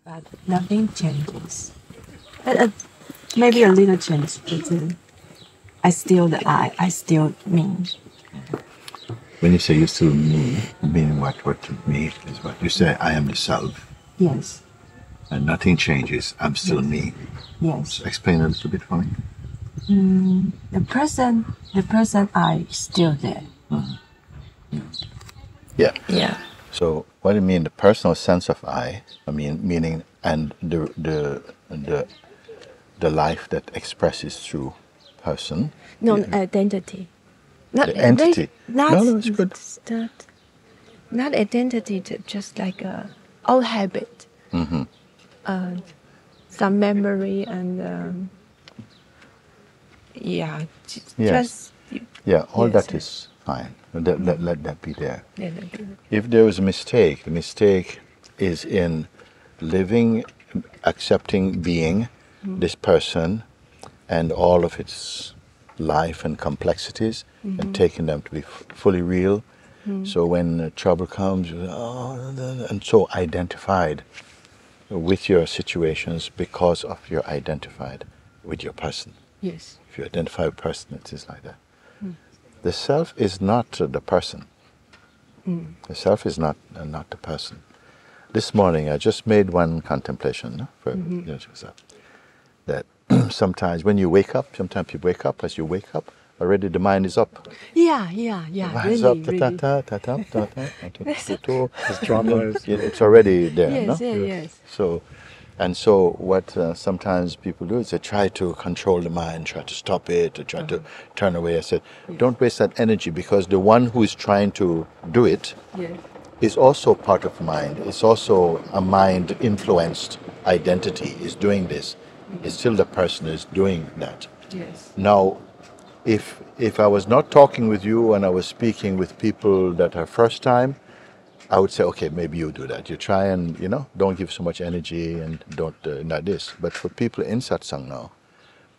but nothing changes. Maybe a little change, but I still the I still me. When you say you still me, meaning what? What to me is what? You say I am the self. Yes. And nothing changes. I'm still me. Yes. So explain a little bit for me. The present I still there. Yeah. Yeah. So what do you mean? The personal sense of I mean, meaning, and the life that expresses through person. No, identity. Not The entity. Not, No, it's good. Not identity, just like a old habit. Some memory and Yes. just All yes, that yes. is fine. Let that be there. Let that be. If there is a mistake, the mistake is in living, accepting being this person and all of its life and complexities and taking them to be fully real. So when trouble comes, and so identified with your situations because of you're identified with your person. Yes. If you identify with a person, it is like that. The self is not the person. The self is not the person. This morning I just made one contemplation for that sometimes when you wake up, sometimes you wake up, as you wake up, already the mind is up. Yeah. It's Really, up, really. His drama is... it's already there. Yes, No? yes. So what sometimes people do is they try to control the mind, try to stop it, or try to turn away. I said, don't waste that energy, because the one who is trying to do it is also part of mind. It's also a mind-influenced identity is doing this. It's still the person is doing that. Yes. Now, if I was not talking with you and I was speaking with people that are first time, I would say, okay, maybe you do that. You try and, don't give so much energy and don't, not this. But for people in satsang now,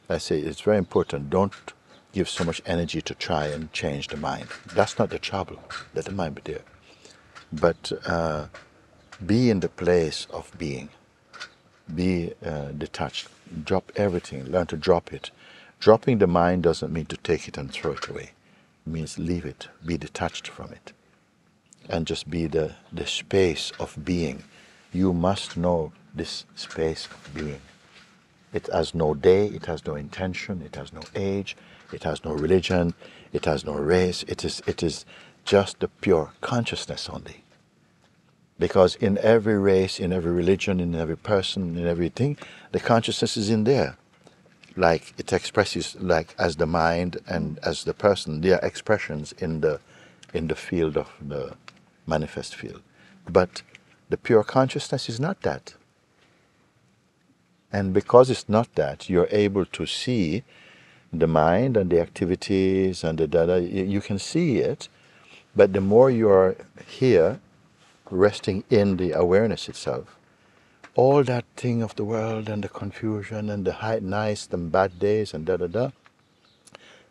I say it's very important. Don't give so much energy to try and change the mind. That's not the trouble. Let the mind be there. But be in the place of being. Be detached. Drop everything. Learn to drop it. Dropping the mind doesn't mean to take it and throw it away. It means leave it. Be detached from it. And just be the space of being. You must know this space of being. It has no day, it has no intention, it has no age, it has no religion, it has no race. It is just the pure consciousness only. Because in every race, in every religion, in every person, in everything, the consciousness is in there. Like it expresses, like as the mind and as the person, they are expressions in the field of the manifest field. But the pure consciousness is not that. And because it's not that, you're able to see the mind and the activities and the data. You can see it, but the more you're here, resting in the awareness itself, all that thing of the world and the confusion and the nice and bad days and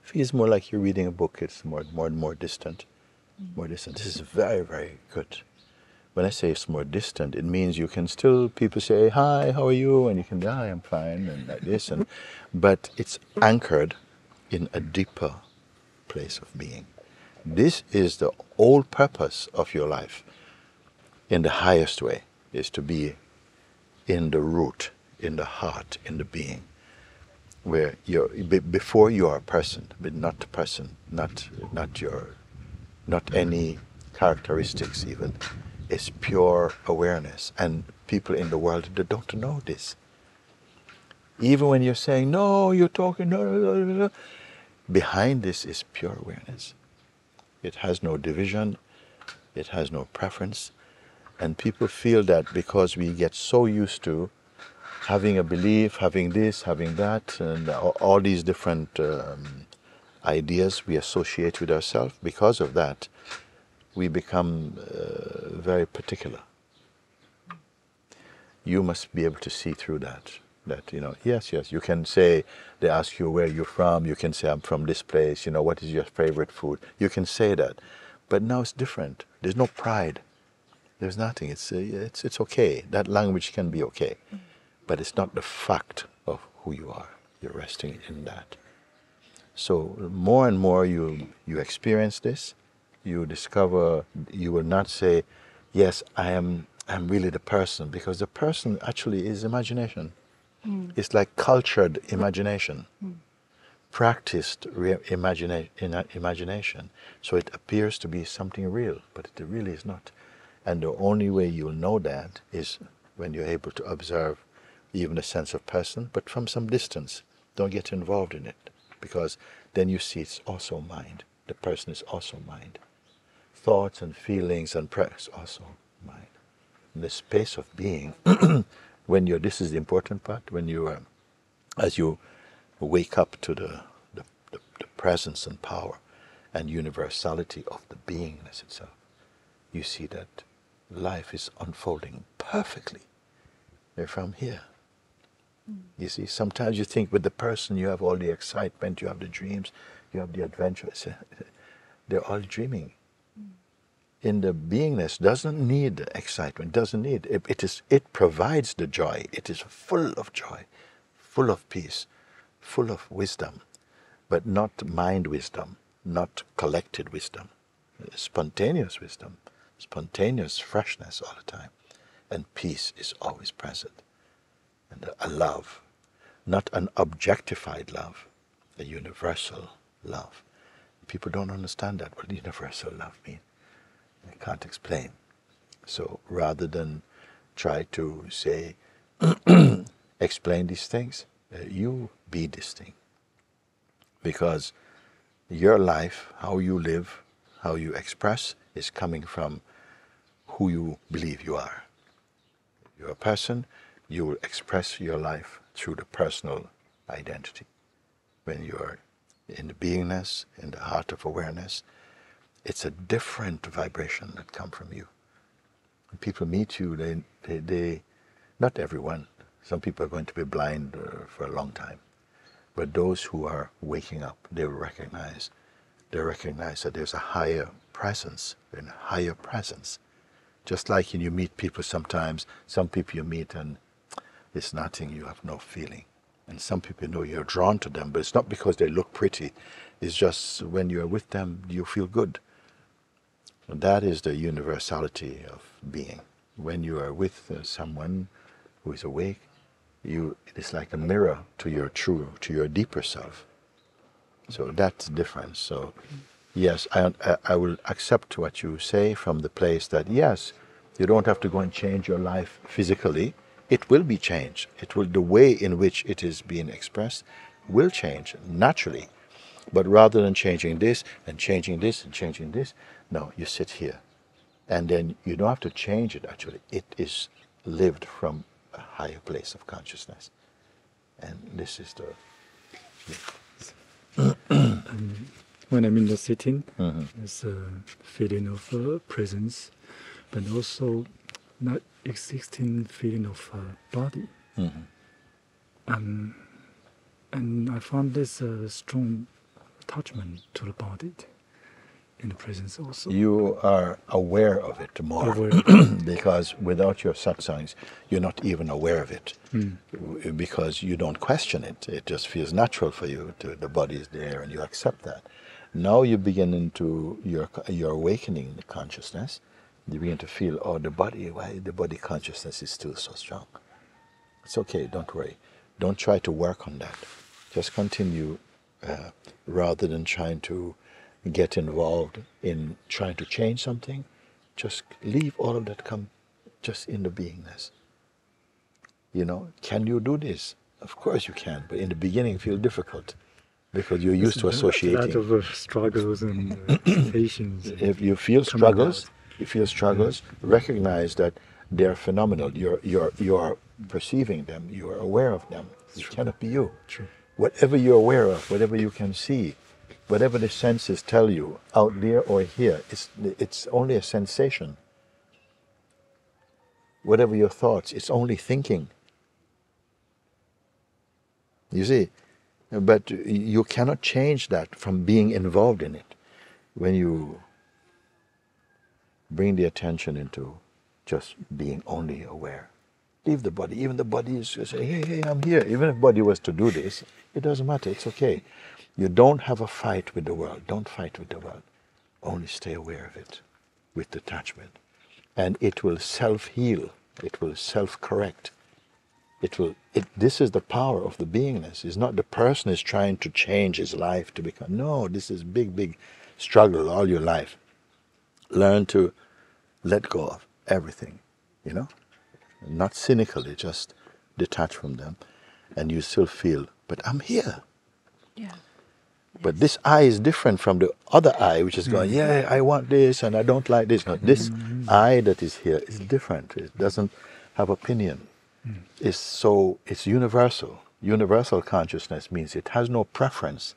feels more like you're reading a book. It's more distant. More distant. This is very, very good. When I say it's more distant, it means you can still, people say, hi, how are you? And you can, hi, I'm fine, and like this. But it's anchored in a deeper place of being. This is the whole purpose of your life, in the highest way, is to be in the root, in the heart, in the being, where before you are a person, but not a person, not any characteristics even. It's pure awareness. And people in the world, they don't know this. Even when you're saying, no, you're talking, no, behind this is pure awareness. It has no division, it has no preference. And people feel that because we get so used to having a belief, having this, having that, and all these different ideas we associate with ourselves, because of that, we become very particular. You must be able to see through that. That, yes, you can say, they ask you where you're from, you can say, I'm from this place, what is your favorite food? You can say that. But now it's different. There's no pride. There's nothing. It's okay. That language can be okay, but it's not the fact of who you are. You're resting in that. So more and more you experience this, you discover. You will not say, "Yes, I'm really the person," because the person actually is imagination. It's like cultured imagination, practiced imagination. So it appears to be something real, but it really is not. And the only way you'll know that is when you're able to observe even a sense of person, but from some distance. Don't get involved in it, because then you see it's also mind. The person is also mind. Thoughts and feelings and prayers also mind. In the space of being, when you're, this is the important part, when you are, as you wake up to the presence and power and universality of the beingness itself, you see that life is unfolding perfectly from here. You see, sometimes you think with the person you have all the excitement, you have the dreams, you have the adventures. They're all dreaming. In the beingness doesn't need excitement, doesn't need it provides the joy. It is full of joy, full of peace, full of wisdom, but not mind wisdom, not collected wisdom, spontaneous wisdom, spontaneous freshness all the time, and peace is always present. And a love, not an objectified love, a universal love. People don't understand that, what universal love means. They can't explain. So rather than try to say, explain these things, you be this thing. Because your life, how you live, how you express, is coming from who you believe you are. You're a person, you will express your life through the personal identity. When you're in the beingness, in the heart of awareness, it's a different vibration that comes from you. When people meet you, they not everyone, some people are going to be blind for a long time, but those who are waking up, they recognize that there's a higher presence, Just like when you meet people sometimes, some people you meet and it's nothing, you have no feeling. And some people, you know, you're drawn to them, but it's not because they look pretty. It's just when you're with them, you feel good. And that is the universality of being. When you are with someone who is awake, it is like a mirror to your deeper self. So that's the difference. So yes, I will accept what you say from the place that yes, you don't have to go and change your life physically. It will be changed. The way in which it is being expressed will change naturally. But rather than changing this and changing this and changing this, no, you sit here. And then you don't have to change it actually. It is lived from a higher place of consciousness. And this is When I'm in the sitting, there's a feeling of presence, but also not existing feeling of body. And I found this strong attachment to the body in the presence also. You are aware of it more. Because without your satsangs, you're not even aware of it. Because you don't question it. It just feels natural for you. The body is there and you accept that. Now you begin into your awakening the consciousness. You begin to feel, why the body consciousness is still so strong. It's okay, don't worry. Don't try to work on that. Just continue rather than trying to get involved in trying to change something. Just leave all of that, come just in the beingness. You know, can you do this? Of course you can, but in the beginning it feels difficult because you're used to associating. A lot of struggles and hesitations. If you feel struggles, recognize that they're phenomenal. You're perceiving them, you are aware of them. It cannot be you. True. Whatever you're aware of, whatever you can see, whatever the senses tell you, out there or here, it's only a sensation. Whatever your thoughts, it's only thinking. You see? But you cannot change that from being involved in it. When you bring the attention into just being only aware. Leave the body. Even the body is saying, hey, hey, I'm here. Even if the body was to do this, it doesn't matter. It's okay. You don't have a fight with the world. Don't fight with the world. Only stay aware of it with detachment. And it will self-heal. It will self-correct. This is the power of the beingness. It's not the person is trying to change his life to become. No, this is big, big struggle all your life. Learn to let go of everything, you know? Not cynically, just detach from them. And you still feel, but I'm here. Yeah. But this I is different from the other I, which is going, yeah, I want this and I don't like this. No, this I that is here is different. It doesn't have opinion. It's universal. Universal consciousness means it has no preference.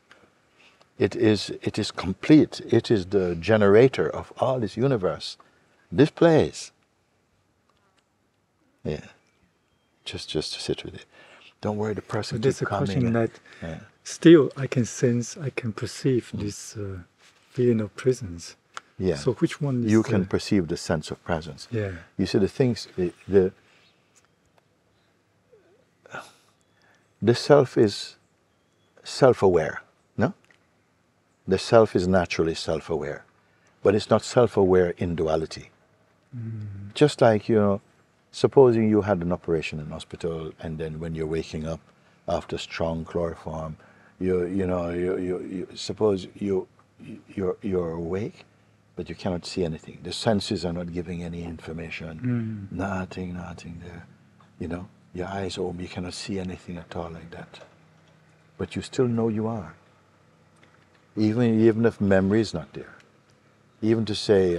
It is complete. It is the generator of all this universe. This place. Yeah. Just to sit with it. Don't worry, the person So there's keep a question coming. that Yeah. still I can sense, I can perceive this feeling of presence. Yeah. So which one is You can perceive the sense of presence. Yeah. You see, the things, the self is self-aware, no? The self is naturally self-aware, but it's not self-aware in duality. Just like, supposing you had an operation in hospital, and then when you're waking up after strong chloroform, suppose you're awake, but you cannot see anything. The senses are not giving any information. Nothing there. Your eyes open, you cannot see anything at all like that. But you still know you are. Even if memory is not there. Even to say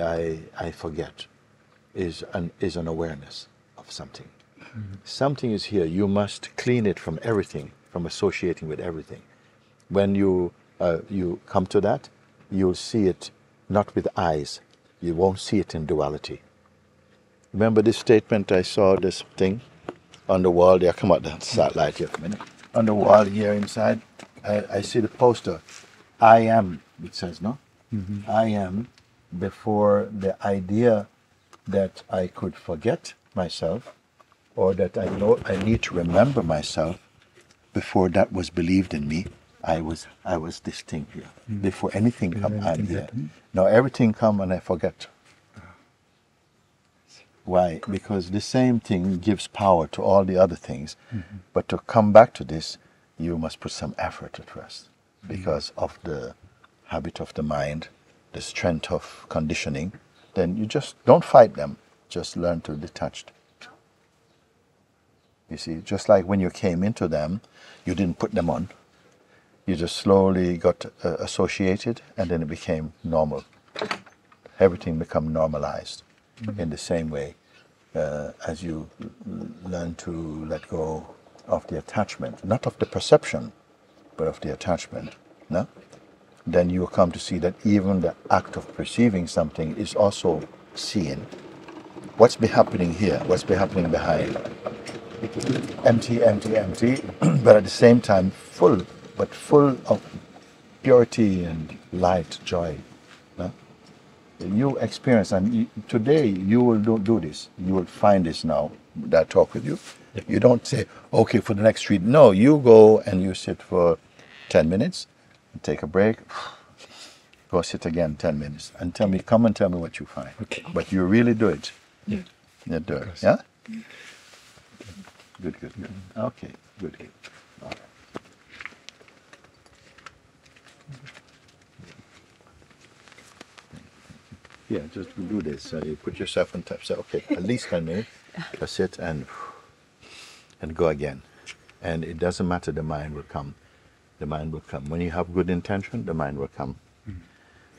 I forget is an awareness of something. Something is here. You must clean it from everything, from associating with everything. When you come to that, you'll see it not with eyes. You won't see it in duality. Remember this statement? I saw this thing on the wall there. Come out the satellite here. Come in. On the wall here inside, I see the poster. I am, it says, no? I am, before the idea that I could forget myself, or that I know I need to remember myself, before that was believed in me, I was this thing here. Before anything come, I'm here. Now everything come and I forget. Why? Because the same thing gives power to all the other things. But to come back to this, you must put some effort at first, because of the habit of the mind, the strength of conditioning. Then you just don't fight them. Just learn to detach. You see, just like when you came into them, you didn't put them on. You just slowly got associated, and then it became normal. Everything become normalized. In the same way, as you learn to let go of the attachment, not of the perception, but of the attachment, no? Then you will come to see that even the act of perceiving something is also seeing. What's been happening here? What's been happening behind? Empty, empty, empty, but at the same time full, but full of purity and light, joy. No? You experience, and today you will do this. You will find this now that I talk with you. You don't say, okay, for the next 3. No, you go and you sit for 10 minutes, take a break, go sit again 10 minutes, and come and tell me what you find. Okay. But you really do it. Yeah. You do it. Yeah? Good. Okay, good. All right. Yeah, just do this. You put yourself on top. Say, okay, at least 10 minutes. Just sit and go again. And it doesn't matter. The mind will come. The mind will come. When you have good intention, the mind will come.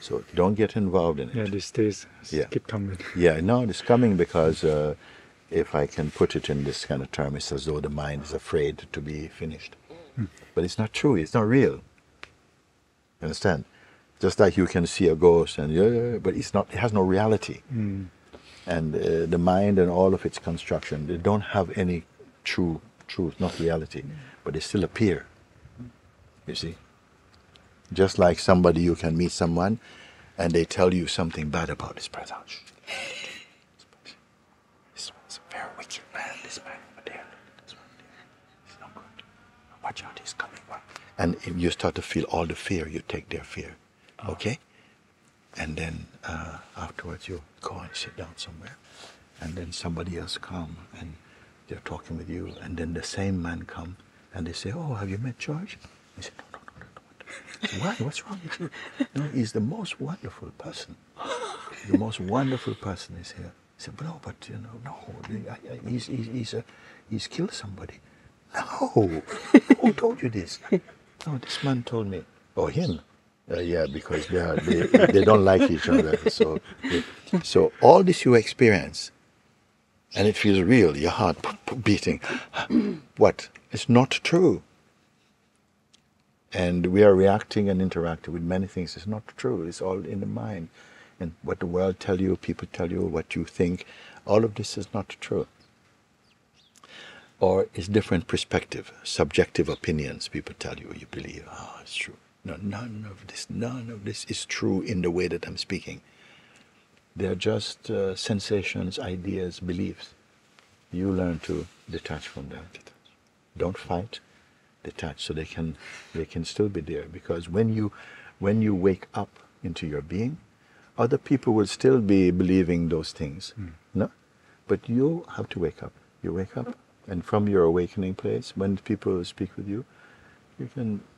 So don't get involved in it. Yeah, these days keep coming. Yeah, no, it's coming because if I can put it in this kind of term, it's as though the mind is afraid to be finished. But it's not true. It's not real. You understand? Just like you can see a ghost, but it's not. It has no reality. And the mind and all of its construction, they don't have any truth, not reality, but they still appear. You see? Just like somebody, you can meet someone, and they tell you something bad about this person. Man, this man over there, this one there, he's not good. Watch out, he's coming. And if you start to feel all the fear, you take their fear, okay? And then afterwards you go and sit down somewhere, and then somebody else come and they're talking with you, and then the same man come and they say, "Oh, have you met George?" I said, "No. I said, "Why? What's wrong with you?" "No, he's the most wonderful person. The most wonderful person is here." I said, "No, but he's killed somebody." "No, who told you this?" "No, this man told me." "Oh, him?" Yeah, because they don't like each other. So all this you experience, and it feels real, your heart beating. What? It's not true. And we are reacting and interacting with many things. It's not true. It's all in the mind. And what the world tell you, people tell you, what you think, all of this is not true. Or it's different perspective, subjective opinions. People tell you, you believe, "Oh, it's true." No, none of this is true in the way that I'm speaking. They're just sensations, ideas, beliefs. You learn to detach from them. Don't fight, detach, so they can still be there. Because when you wake up into your being, other people will still be believing those things. No? But you have to wake up. You wake up, and from your awakening place, when people speak with you,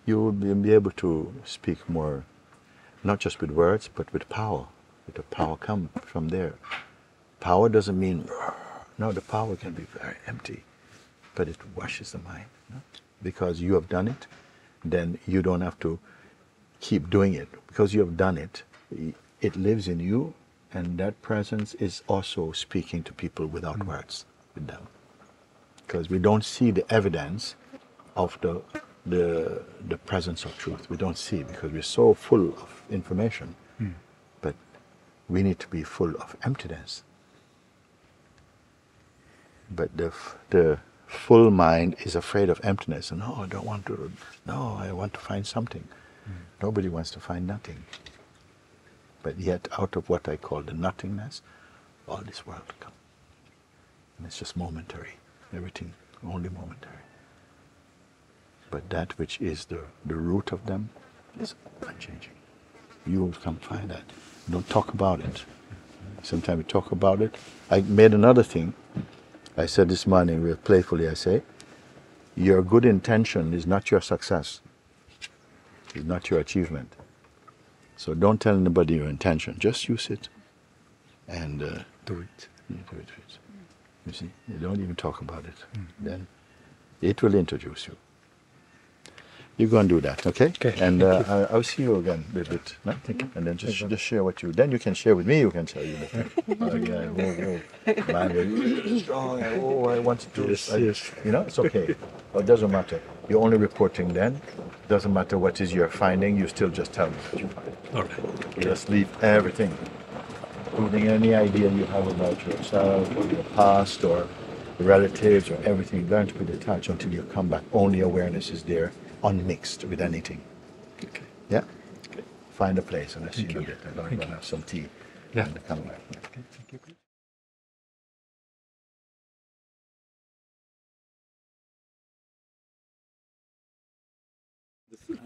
you will be able to speak more, not just with words, but with power. With the power come from there. Power doesn't mean, no, the power can be very empty, but it washes the mind. No? Because you have done it, then you don't have to keep doing it. Because you have done it, it lives in you, and that presence is also speaking to people without words with them. Because we don't see the evidence of the presence of truth. We don't see, because we're so full of information. But we need to be full of emptiness. But the full mind is afraid of emptiness. And no, I don't want to. No, I want to find something. Nobody wants to find nothing. But yet, out of what I call the nothingness, all this world comes. And it's just momentary. Everything only momentary. But that which is the root of them is unchanging. You will come find that. Don't talk about it. Sometimes we talk about it. I made another thing. I said this morning, real playfully, I say, your good intention is not your success. It's not your achievement. So don't tell anybody your intention. Just use it and Do it. you do it. You see, you don't even talk about it. Then it will introduce you. You go and do that, okay? Okay. And I'll see you again a little bit. No? And then just share what you. Then you can share with me. You can tell you. I want to do this. Yes. You know, it's okay. It doesn't matter. You're only reporting then. Doesn't matter what is your finding. You still just tell me what you find. All right. You just leave everything, including any idea you have about yourself or your past or relatives or everything. Learn to be detached until you come back. Only awareness is there, unmixed with anything. Okay. Yeah? Okay. Find a place and let's see Thank you you. get there. I'm going to have some tea. Yeah. And come back. Okay. Thank you.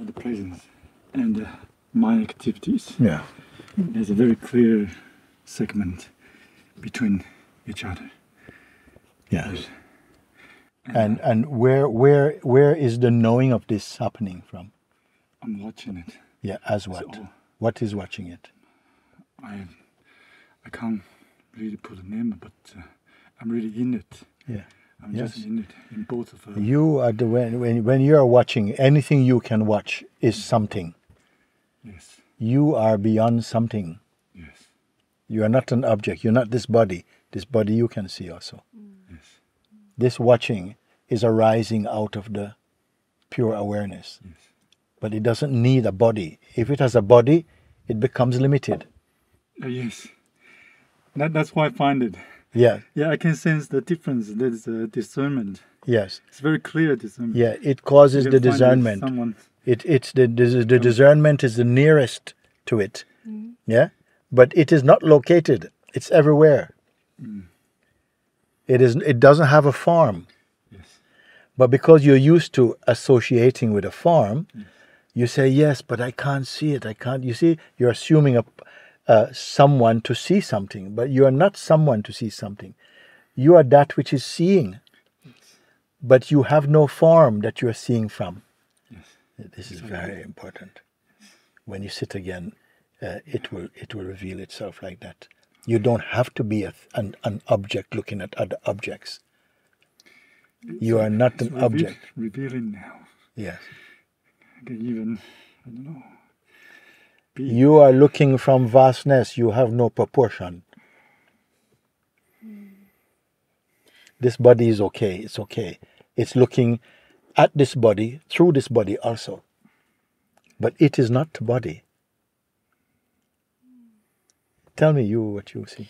The presence and mind activities. Yeah. There's a very clear segment between each other. Yes. And where is the knowing of this happening from? I'm watching it. Yeah, as what? So- What is watching it? I can't really put a name, but I'm really in it. Yeah. I'm Yes. just in it, in both of them. You are the when you are watching, anything you can watch is something. Yes, You are beyond something. yes, You are not an object. You're not this body. This body you can see also. yes, This watching is arising out of the pure awareness. yes. But it doesn't need a body. If it has a body, it becomes limited. Yes. That's why I find it. Yeah. Yeah, I can sense the difference. There's a discernment. Yes. It's very clear discernment. Yeah. It causes You the can find discernment. Someone, It's the discernment is the nearest to it. Yeah. But it is not located. It's everywhere. It doesn't have a form. Yes. But because you're used to associating with a form, you say, yes, but I can't see it. I can't. You see, you're assuming someone to see something, but you are not someone to see something. You are that which is seeing, but you have no form that you are seeing from. Yes. This is very important. When you sit again, it will reveal itself like that. You don't have to be an object looking at other objects. You are not an object. Revealing now. Yes. I can even, I don't know. You are looking from vastness. You have no proportion. This body is okay. It's okay. It's looking at this body, through this body also. But it is not the body. Tell me what you see.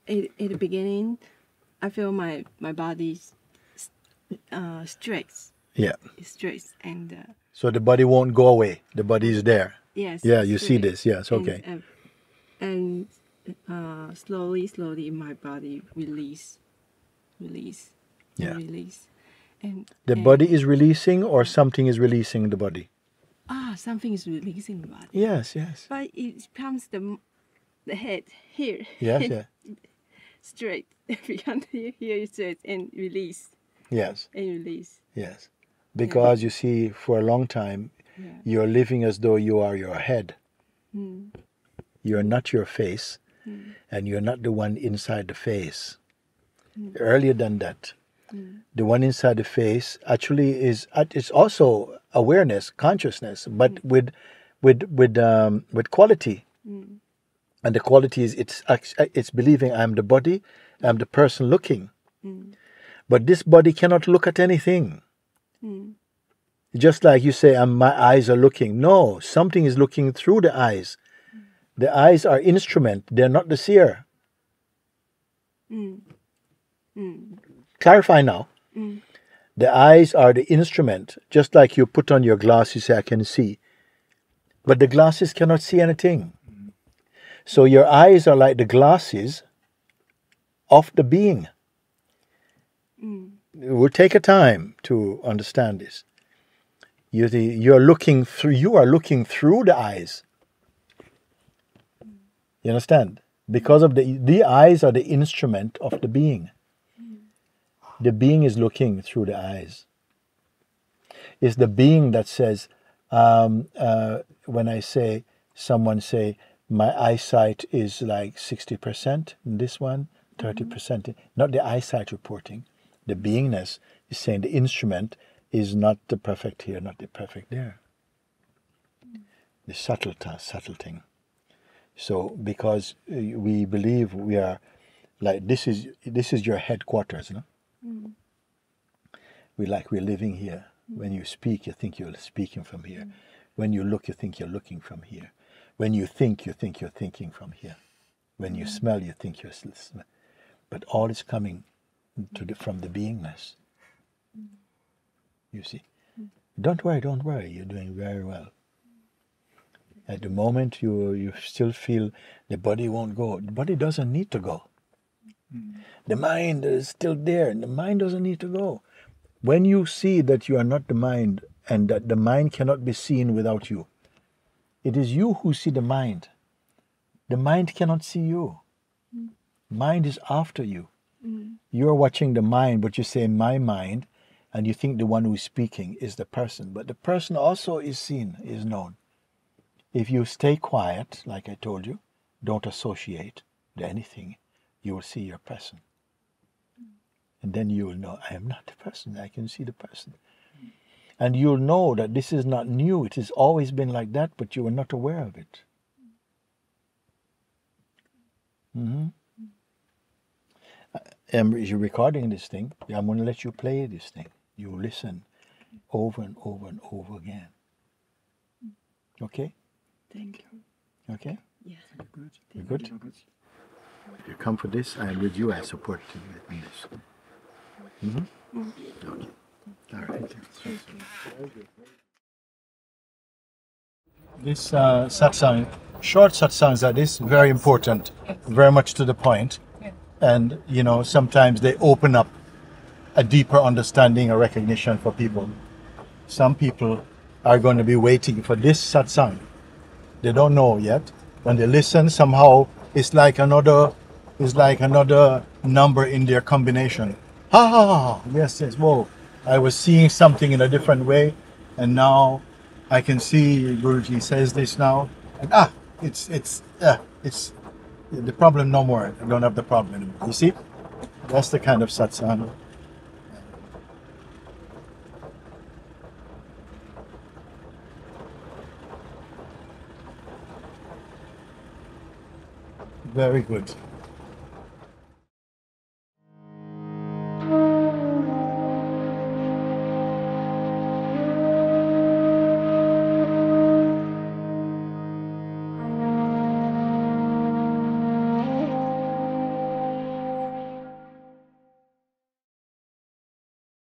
At the beginning, I feel my body's straight. Yeah. It's straight and. So the body won't go away. The body is there. Yes. Yeah, you see this. Yes, okay. And slowly, my body release. Yeah. Release. And the body is releasing, or something is releasing the body? Something is releasing the body. Yes, yes. But it comes the head here. Yes, yeah. Straight. Beyond here is straight and release. Yes. And release. Yes. Because you see, for a long time, you're living as though you are your head. You're not your face, and you're not the one inside the face. Earlier than that, the one inside the face actually it's also awareness, consciousness, but with quality. And the quality is it's believing I'm the body, I'm the person looking. But this body cannot look at anything. Just like you say, my eyes are looking. No, something is looking through the eyes. The eyes are instrument. They're not the seer. Clarify now. The eyes are the instrument. Just like you put on your glass, you say, I can see. But the glasses cannot see anything. So your eyes are like the glasses of the being. It will take a time to understand this. You are looking through the eyes. You understand? Because of the eyes are the instrument of the being. The being is looking through the eyes. It's the being that says, when someone say, my eyesight is like 60%, this one, 30%. Not the eyesight reporting. The beingness is saying the instrument is not the perfect here, not the perfect there. The subtle thing. So because we believe we are like this is your headquarters, no? We're living here. When you speak, you think you're speaking from here. When you look, you think you're looking from here. When you think you're thinking from here. When you smell, you think you're smelling. But all is coming from the beingness. You see? Don't worry. You're doing very well. At the moment you still feel the body won't go. The body doesn't need to go. The mind is still there, and the mind doesn't need to go. When you see that you are not the mind, and that the mind cannot be seen without you, it is you who see the mind. The mind cannot see you. Mind is after you. You are watching the mind, but you say, my mind, and you think the one who is speaking is the person. But the person also is seen, is known. If you stay quiet, like I told you, don't associate to anything, you will see your person. And then you will know, I am not the person, I can see the person. And you'll know that this is not new, it has always been like that, but you are not aware of it. You're recording this thing, I'm going to let you play this thing. You listen over and over and over again. Okay? Thank you. Okay? Yeah. Good. You good? If you come for this, I am with you, I support you in this. Okay. All right. This satsang, short satsangs like this, very important, very much to the point. And, you know, sometimes they open up a deeper understanding or recognition for people. Some people are going to be waiting for this satsang. They don't know yet. When they listen, somehow it's like another number in their combination. Ha ha ha! Yes, yes. Whoa! I was seeing something in a different way, and now I can see Guruji says this now. And it's the problem no more. I don't have the problem anymore. You see, that's the kind of satsang. Very good.